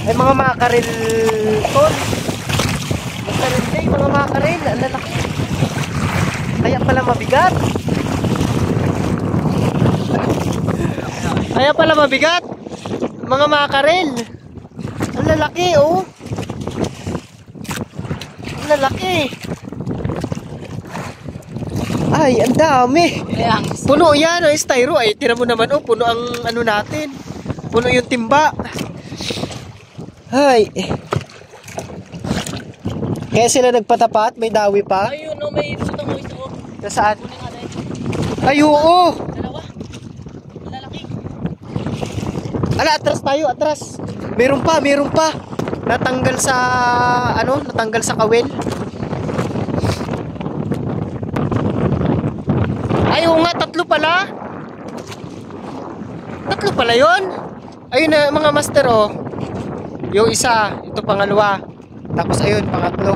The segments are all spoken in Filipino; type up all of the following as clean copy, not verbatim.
Ay, mga makarel, tol. Basta rin day, mga makarel. Ang lalaki. Kaya pala mabigat. Kaya pala mabigat. Mga makarel. Ang lalaki, oh. Ang lalaki. Ay, ang dami. Puno yan, oh, styro. Ay, tira mo naman, oh. Puno ang ano natin. Puno yung timba. Ay. Kaya sila nagpatapat, may dawi pa. Ayun, no, may sutong mo ito. Nasaan? Ay, oo. Dalawa. Lalaki. Ala, atras tayo, atras. Meron pa, meron pa. Natanggal sa, ano, natanggal sa kawel. Ay, oo nga, tatlo pala. Tatlo pala yun. Ayun na, mga master, oh. Yung isa, ito pangalawa. Tapos ayun, pangatlo.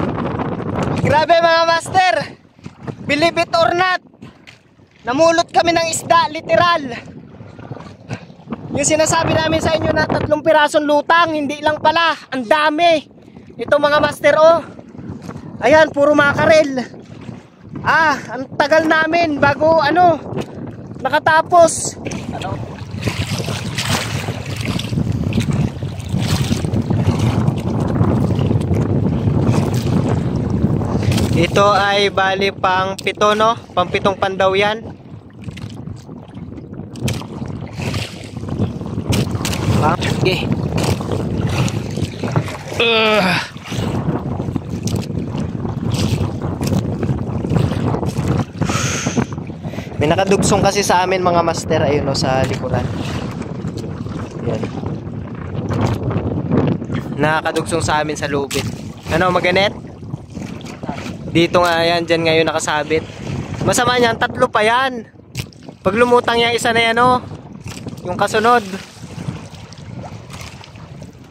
Grabe mga master. Believe it or not, namulot kami ng isda, literal. Yung sinasabi namin sa inyo na 3 pirasong lutang, hindi lang pala, ang dami. Ito mga master, oh. Ayan, puro makarel. Ah, ang tagal namin bago ano nakatapos. Ano? Ito ay bali pang 7, no? Pang 7 pandaw yan. Okay. May nakadugsong kasi sa amin mga master. Ayun, no, sa likuran. Ayan. Nakadugsong sa amin sa lubid. Ano, maganet? Dito nga yan, dyan ngayon nakasabit. Masama niyan, 3 pa yan. Pag lumutang yung isa na yan, oh, yung kasunod.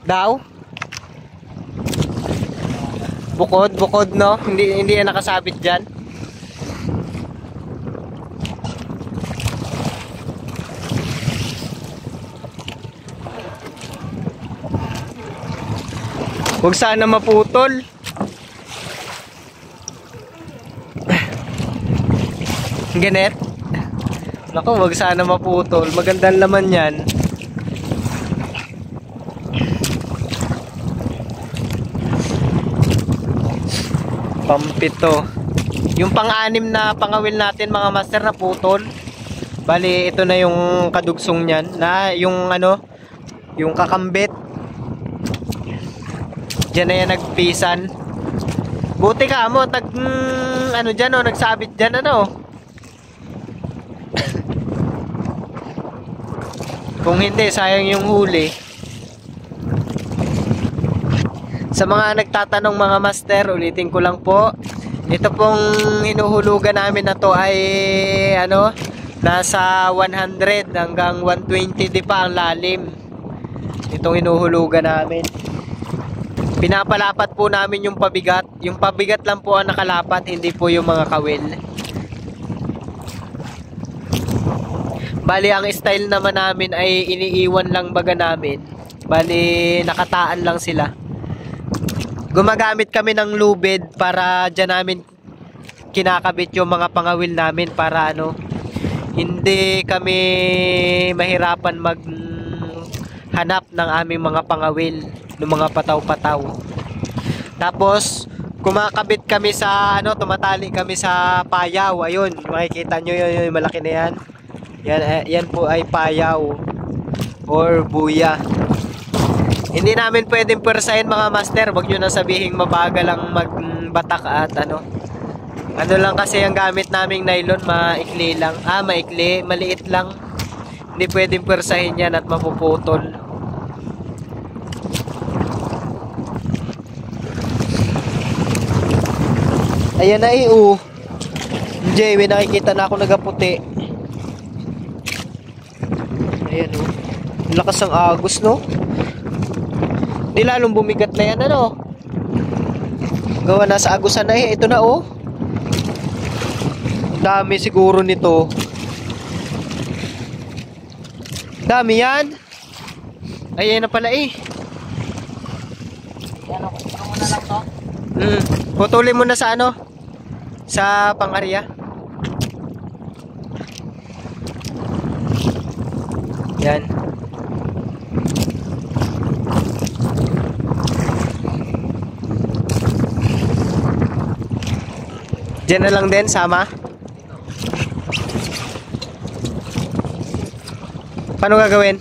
Daw? Bukod, no? Hindi yan nakasabit dyan. Huwag sana maputol. Ganet. Naku, wag sana maputol. Magandang laman yan. Pampito. Yung pang-6 na pangawil natin mga master na putol. Bali, ito na yung kadugsong niyan. Na yung ano, yung kakambit. Diyan na yan nagpisan. Buti ka mo, ano dyan, oh, nagsabit dyan, ano. Kung hindi, sayang yung huli. Sa mga nagtatanong mga master, ulitin ko lang po. Ito pong hinuhulugan namin na to ay ano, nasa 100 hanggang 120 di pa ang lalim. Itong hinuhulugan namin. Pinapalapat po namin yung pabigat. Yung pabigat lang po ang nakalapat, hindi po yung mga kawil. Bali, ang style naman namin ay iniiwan lang baga namin. Bali, nakataan lang sila. Gumagamit kami ng lubid para dyan namin kinakabit yung mga pangawil namin para ano, hindi kami mahirapan maghanap ng aming mga pangawil, ng mga pataw-pataw. Tapos, kumakabit kami sa ano, tumatali kami sa payaw. Ayun, makikita nyo yung malaki na yan. Yan po ay payaw or buya. Hindi namin pwedeng pwersahin mga master. Wag nyo na sabihing mabagal ang magbatak at ano. Ano lang kasi ang gamit naming nylon, maikli lang. Maikli, maliit lang. Hindi pwedeng pwersahin yan at mapuputol. Ayan na Jay, may nakikita na ako nagaputi. Ayan, oh. Lakas ng agos, no? Di lalong bumigat na yan, ano? Gawa na sa agusan na eh. Ito na, oh. Dami siguro nito. Dami yan. Ayan na pala eh. Ano, ito muna lang to. Putulin mo na sa ano? Sa pang-area. Yan. Diyan na lang din, sama. Paano gagawin?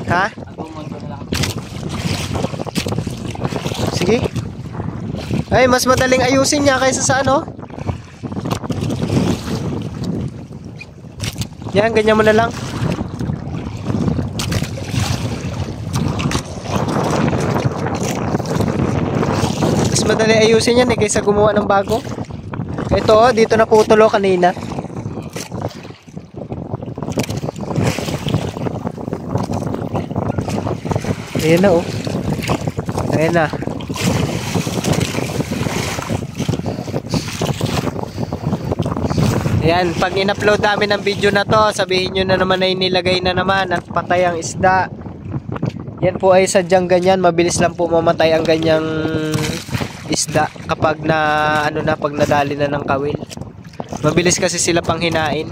Ha? Agumon ko na lang. Sige. Ay, mas madaling ayusin niya kaysa sa ano. Yan, ganyan mo na lang. Mas madali ayusin yan kaysa gumawa ng bago. Ito, dito na putulo kanina. Ayan na, oh. Ayan na. Ayan, pag in-upload namin ng video na to, sabihin nyo na naman ay nilagay na naman at patay ang isda. Yan po ay sadyang ganyan, mabilis lang po mamatay ang ganyang isda kapag pag nadali na ng kawil. Mabilis kasi sila pang hinain.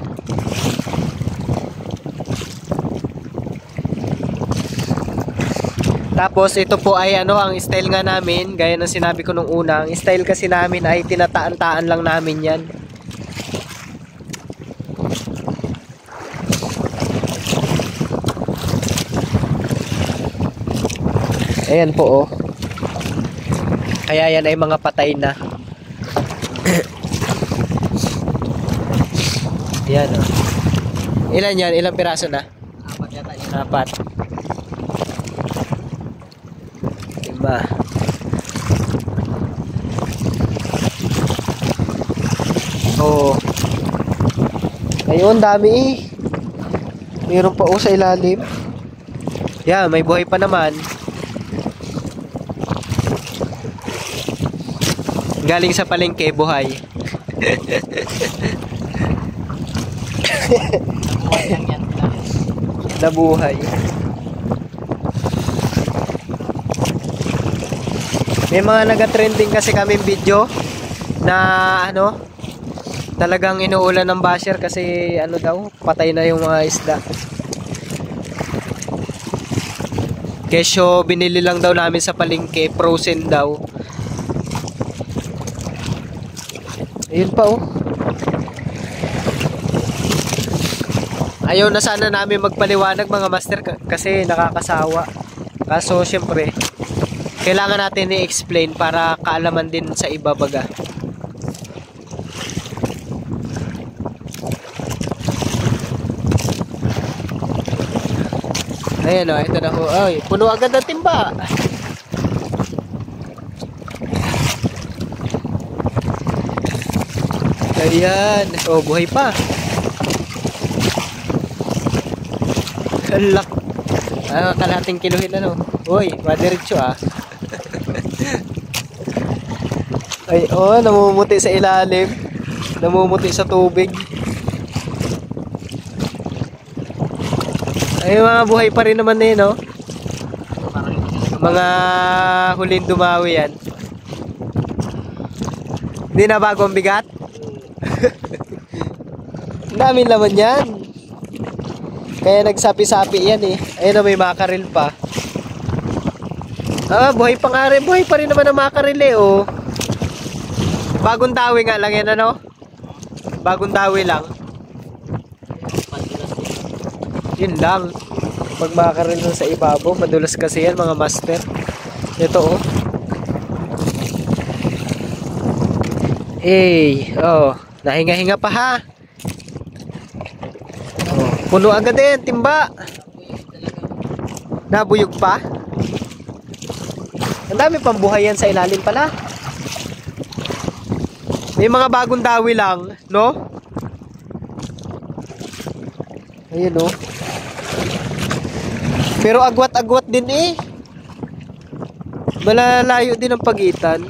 Tapos ito po ay ang style nga namin, gaya ng sinabi ko nung una, ang style kasi namin ay tinataan-taan lang namin yan. Ayan po, oh. Kaya yan ay mga patay na. Yan, oh. Ilan yan? Ilang piraso na? 4 yata yun. 4. Diba? Oo. Ayun, dami eh. Mayroon pa sa ilalim. Yeah, may buhay pa naman. Galing sa palengke, buhay. Nabuhay lang yan. Nabuhay. May mga naga-trending kasi kaming video na talagang inuulan ng basher kasi daw, patay na yung mga isda. Kesyo binili lang daw namin sa palengke, frozen daw. Ayun pa, oh. Ayaw na sana namin magpaliwanag mga master kasi nakakasawa. Kaso syempre, kailangan natin i-explain para kaalaman din sa iba baga. Ayan, oh, ito na ho. Ay, puno agad ang timba. Ayan. Oh, buhay pa. Kalak. Kalahating kiluhin Uy, madiretso ah. Ay, oh, namumuti sa ilalim. Namumuti sa tubig. Ay, mga buhay pa rin naman no? Mga huling dumawi yan. Hindi na bagong bigat? Ang daming laman yan. Kaya nagsapi-sapi yan eh. Ayun may makaril pa. Buhay pa nga rin. Buhay pa rin naman ang makaril eh, oh. Bagong dawi nga lang yan, Bagong dawi lang. Yun lang. Pag makaril nun sa ibabaw, madulas kasi yan, mga master. Ito, oh. Nahinga-hinga pa ha. Puno agad din, timba. Nabuyog pa. Ang dami pang buhay yan sa ilalim pala. May mga bagong dawi lang, no? Ayun, no? Pero agwat-agwat din eh. Malalayo din ang pagitan.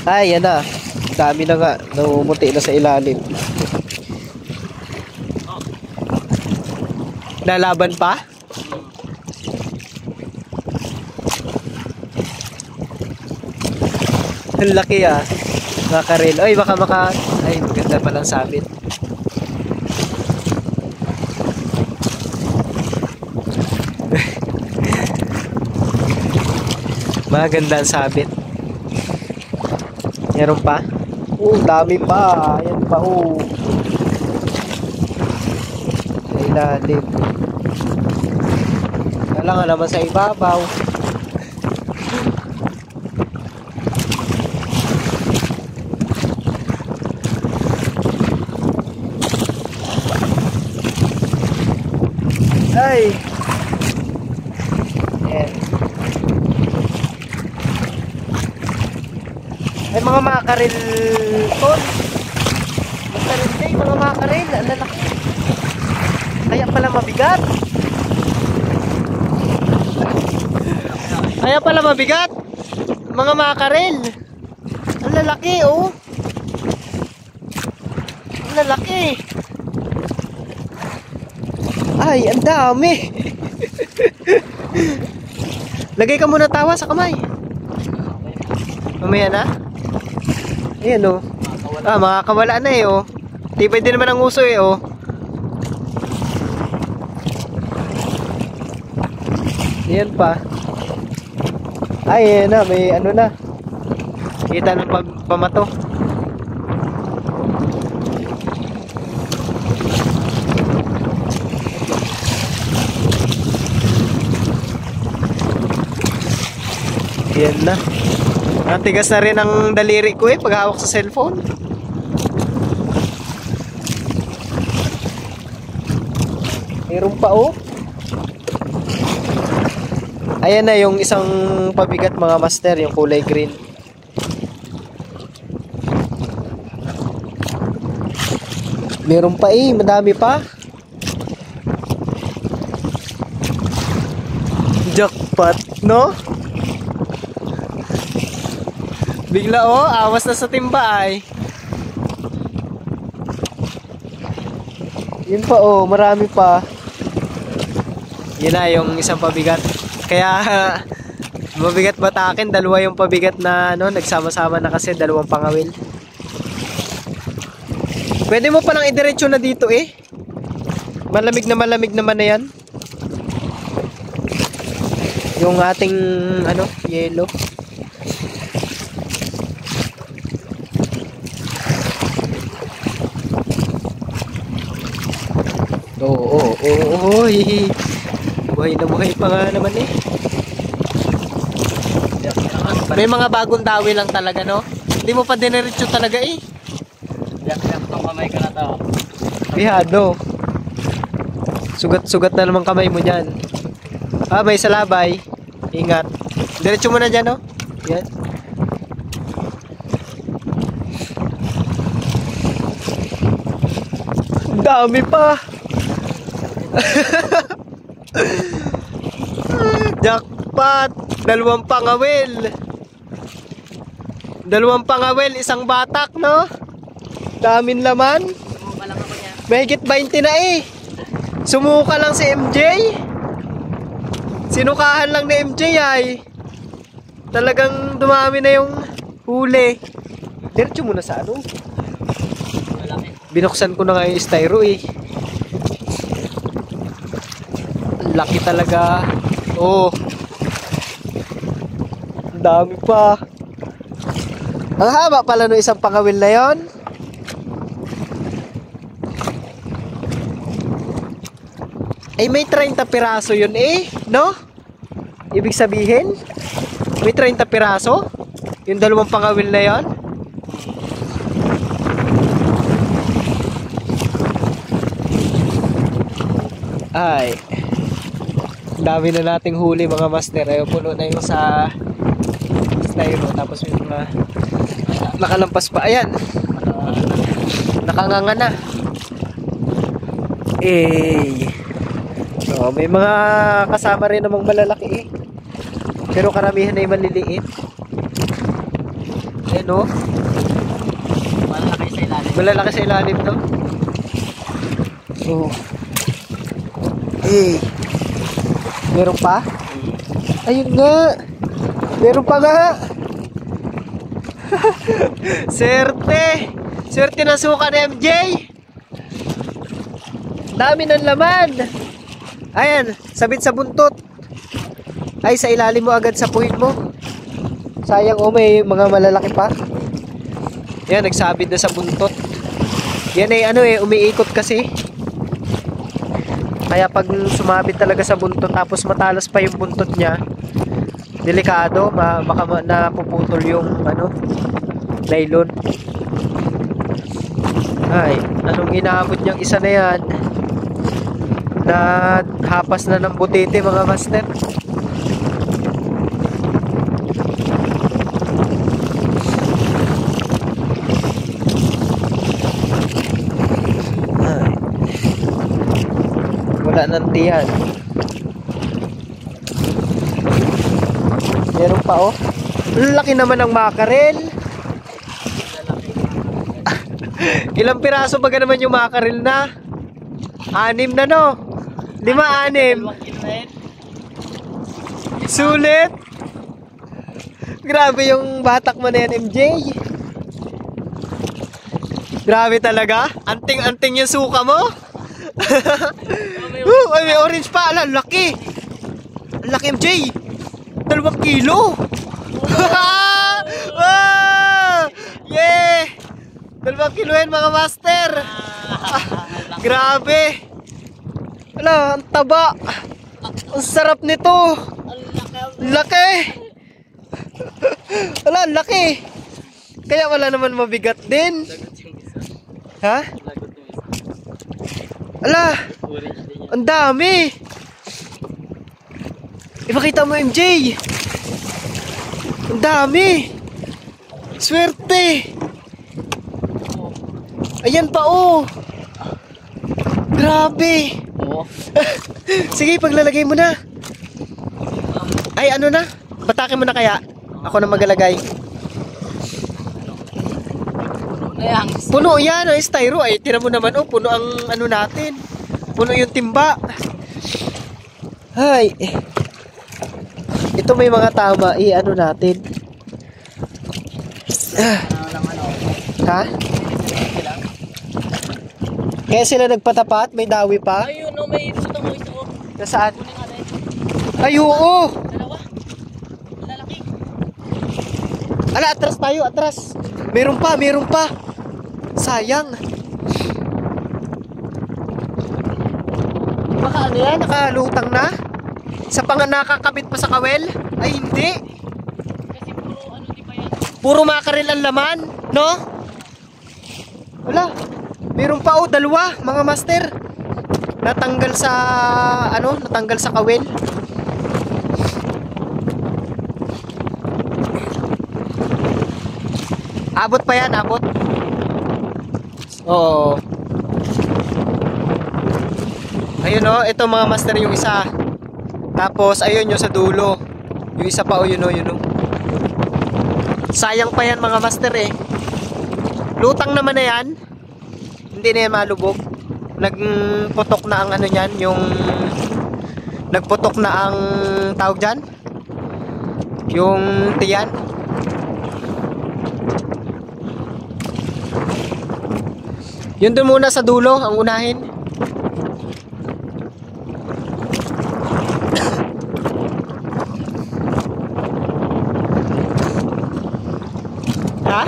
Ay, yan na. Dami na nga. Namumuti na sa ilalim. Lalaban pa? Ang laki ah. Makarel. Ay, baka ay, maganda palang sabit. Maganda ang sabit. Meron pa? Dami pa. Ayan pa, Sa ilalim. Kailangan naman sa ibabaw. Ay. Ayan. Ay, mga makarel tol. Makarel day, mga makarel. Ang lalaki. Kaya pala mabigat. Kaya pala mabigat. Mga makarel. Ang lalaki, oh. Ang lalaki. Ay, ang dami. Lagay ka muna tawa sa kamay. Mamaya na. Ayan, oh. Makakawala na eh, oh. Tibay din naman ang uso eh, oh. Ayan pa. Ay, ayan na. May ano na. Kita ng pamato. Ayan na. Natigas na rin ang daliri ko eh pag hawak sa cellphone. Meron pa, oh. Ayan na yung isang pabigat, mga master, yung kulay green. Meron pa eh, madami pa. Jackpot, no? Bigla, oh, awas na sa timba ay. Yun pa, oh, marami pa. Yun na yung isang pabigat. Kaya mabigat batakin, dalawa yung pabigat na ano, nagsama-sama na kasi dalawang pangawil. Pwede mo palang idiretso na dito eh. Malamig naman na yan. Yung ating ano, yellow. Oo. Buhay na buhay pa nga naman eh. May mga bagong dawi lang talaga, no? Hindi mo pa diniretso talaga eh. Yak tong kamay ka na to. Bihado. Sugat-sugat na naman kamay mo dyan. May salabay. Ingat. Diretso mo na dyan, no? Yan. Dami pa. Jackpot. Dalawang pangawil, isang batak, no? Daming laman. Sumuka lang ako niya. Mahigit 20 na eh. Sumuka lang si MJ. Sinukahan lang ni MJ ay. Talagang dumami na yung huli. Diretso muna sa ano. Malaki. Binuksan ko na nga yung styro eh. Laki talaga. Oh. Ang dami pa. Ang haba pala no isang pangawil na yon. Ay may 30 piraso yun eh, no? Ibig sabihin, may 30 piraso? Yung dalawang pangawil na yon? Ay. Dami na nating huli mga master. Ayaw, puno na yung sa styro. Tapos may mga nakalampas pa. Ayan. Nakanganga na. So, may mga kasama rin namang malalaki eh. Pero karamihan ay maliliit. Ayan o. Malalaki sa ilalim. Malalaki sa ilalim to. So, Eh. Meron pa? Ayun nga. Meron pa nga. Swerte. Swerte na suka ni MJ. Dami ng laman. Ayan, sabit sa buntot. Ay, sa ilalim mo agad sa puwit mo. Sayang may mga malalaki pa. Yan, nagsabit na sa buntot. Yan ay umiikot kasi. Kaya pag sumabit talaga sa buntot tapos matalas pa yung buntot niya, delikado, baka napuputol yung nylon. Ay, anong inaabot niyang isa na yan? Na hapas na ng butete mga master. Ay. Wala nang tiyan. Meron pa laki naman ng makarel. Ilang piraso ba naman yung makarel na? 6 na 5, 6. Sulit. Grabe yung batak mo na yan, MJ. Grabe talaga. Anting-anting yung suka mo. Ay, may orange pa. Ala, laki. Laki, MJ. 2 kilo. Yeah. 2 kilo yan mga master. Grabe. Ala, ang taba. Ang sarap nito. Laki. Ala, laki. Kaya wala naman mabigat din. Ha? Ala, ang dami. Ipakita mo, MJ. Ang dami. Swerte. Ayan pa Grabe. Sige, paglalagay mo na. Ay, na? Batakin mo na kaya. Ako na magalagay. Puno yan, styro. Ay, tira mo naman, puno ang natin. Puno yung timba. Ay. Ito may mga tama. Natin. Ha? Kaya sila nagpatapat, may dawi pa. Ayun, may isa. Nasaan? Ay, oo. Dalawa. Lalaki. Ala, atras tayo, atras. Meron pa. Sayang. Baka yan? Nakalutang na? Sa nakakabit pa sa kawel? Ay, hindi. Kasi puro di pa yan. Puro makarel ang laman, no? Wala. Meron pa 2, mga master. Natanggal sa kawel. Abot pa yan, abot. Oo. Ayun ito mga master yung isa. Tapos ayun yung sa dulo. Yung isa pa yun. Sayang pa yan mga master Lutang naman na yan. Hindi na yan malubog. Nagputok na ang niyan, yung nagputok na ang tawag dyan, yung tiyan. Yun doon muna sa dulo ang unahin. Ha?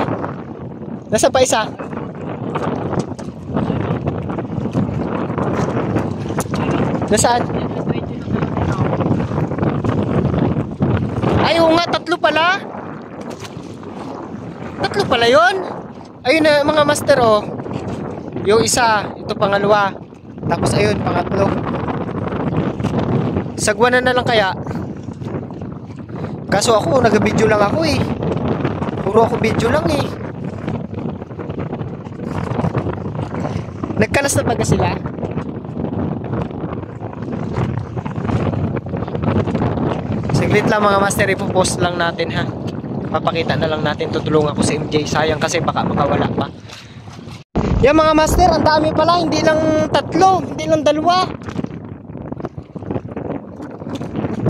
Nasa pa isa? Nasaan? Ay, oo nga, 3 pala. 3 pala yun. Ayun na mga master Yung isa, ito pangalawa. Tapos ayun, pangatlo. Sagwanan na lang kaya. Kaso ako, nag-video lang ako Puro ako video lang Nagkalas na baga sila? Saglit lang mga master, ipopost lang natin ha. Papakita na lang natin, tutulungan ko si MJ. Sayang kasi baka makawala pa. Yan mga master, ang dami pala, hindi lang 3, hindi lang 2.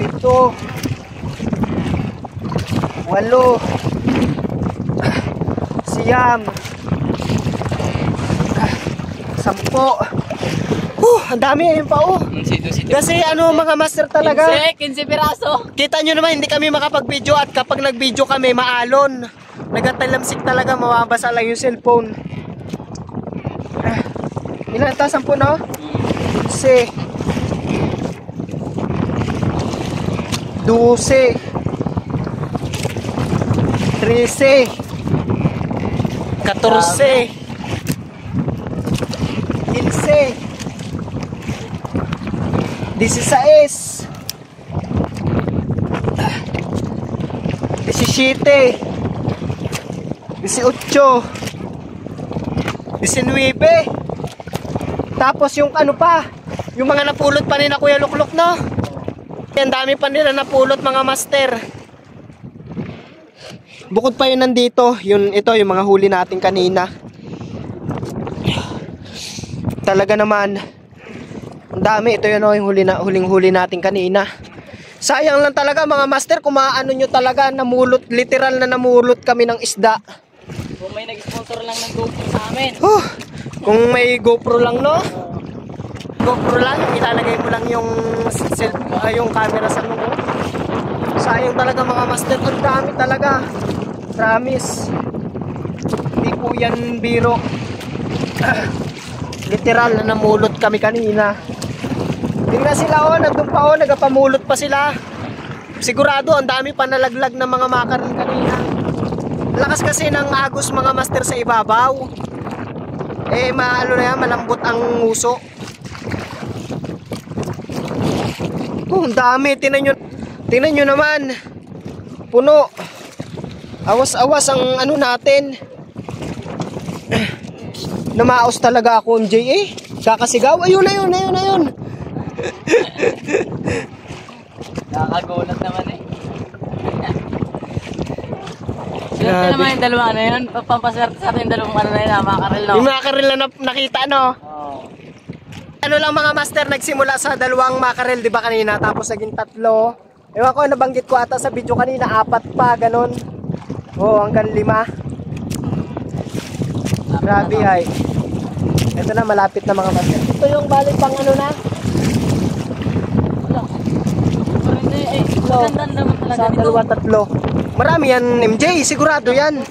7, 8, 9, 10. Ang dami yun pa Kasi mga master talaga. 15 piraso. Kita nyo naman, hindi kami makapag-video at kapag nag-video kami, maalon. Nagatalamsik talaga, mawabasa lang yung cellphone. Ilan ito? 10, no? 11, 12, 13, 14, 15, 16, 17, 18, 19. Tapos yung ano pa, yung mga napulot pa ni na Kuya Lukluk, no? Ang dami pa nila napulot, mga master. Bukod pa yun nandito, ito yung mga huli natin kanina. Talaga naman, ang dami. Ito yun, yung huling-huli natin kanina. Sayang lang talaga mga master, kung maano nyo talaga, namulot, literal na namulot kami ng isda. Kung may nag-sponsor lang ng GoPro sa amin. Kung may GoPro lang, no? GoPro lang, ilalagay mo lang yung camera sa noo. Sayang talaga mga master, ang dami talaga. Promise. Hindi po yan biro. Literal na namulot kami kanina. Tingnan sila, nandun pa, nagapamulot pa sila. Sigurado ang dami pa nalaglag na mga makaron kanina. Lakas kasi ng agos mga master sa ibabaw. Malambot ang uso. Ang dami, tingnan nyo naman. Puno. Awas-awas ang natin. Namaos talaga ako, Jay. Kakasigaw. Ayun. Nakakagulat naman eh. Swerte Grabe. naman yung dalawa na yun. Pampaswerte sa atin yung dalawang ano na yun, makaril no? Yung mga karel na nakita, no? Oo. Ano lang mga master, nagsimula sa dalawang makarel, di ba kanina? Tapos naging 3. Ewan ko, nabanggit ko ata sa video kanina, 4 pa, ganun. Oo, hanggang 5. Grabe ay. Ito na, malapit na mga master. Ito yung balik pang ano na? Wala. Maganda naman talaga Sa nito. 2, 3. Marami yan, MJ, sigurado yan.